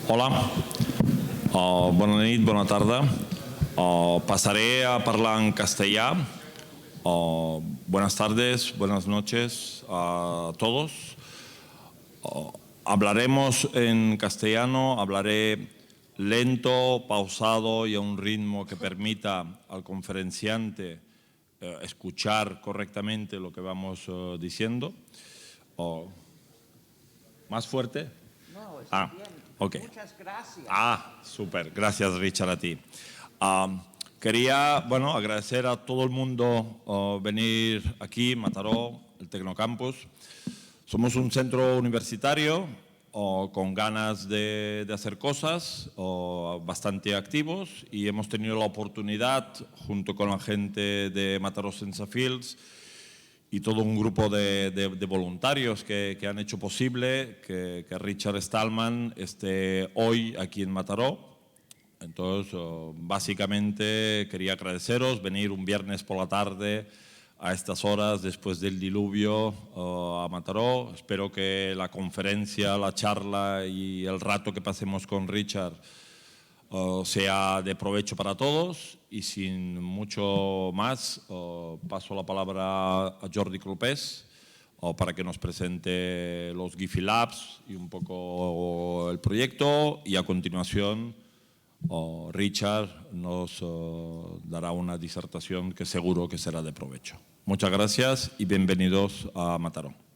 Hola, bona nit, bona tarda. Pasaré a hablar en castellà. Buenas tardes, buenas noches a todos. Hablaremos en castellano, hablaré lento, pausado y a un ritmo que permita al conferenciante escuchar correctamente lo que vamos diciendo. ¿Más fuerte? No, está bien. Okay. Muchas gracias. Súper. Gracias, Richard, a ti. Quería, agradecer a todo el mundo venir aquí, Mataró, el Tecnocampus. Somos un centro universitario con ganas de hacer cosas, bastante activos, y hemos tenido la oportunidad, junto con la gente de Mataró Sense Fields y todo un grupo de voluntarios que han hecho posible que Richard Stallman esté hoy aquí en Mataró. Entonces, básicamente quería agradeceros venir un viernes por la tarde a estas horas después del diluvio a Mataró. Espero que la conferencia, la charla y el rato que pasemos con Richard sea de provecho para todos, y sin mucho más paso la palabra a Jordi Clopés para que nos presente los Giphy Labs y un poco el proyecto, y a continuación Richard nos dará una disertación que seguro que será de provecho. Muchas gracias y bienvenidos a Mataró.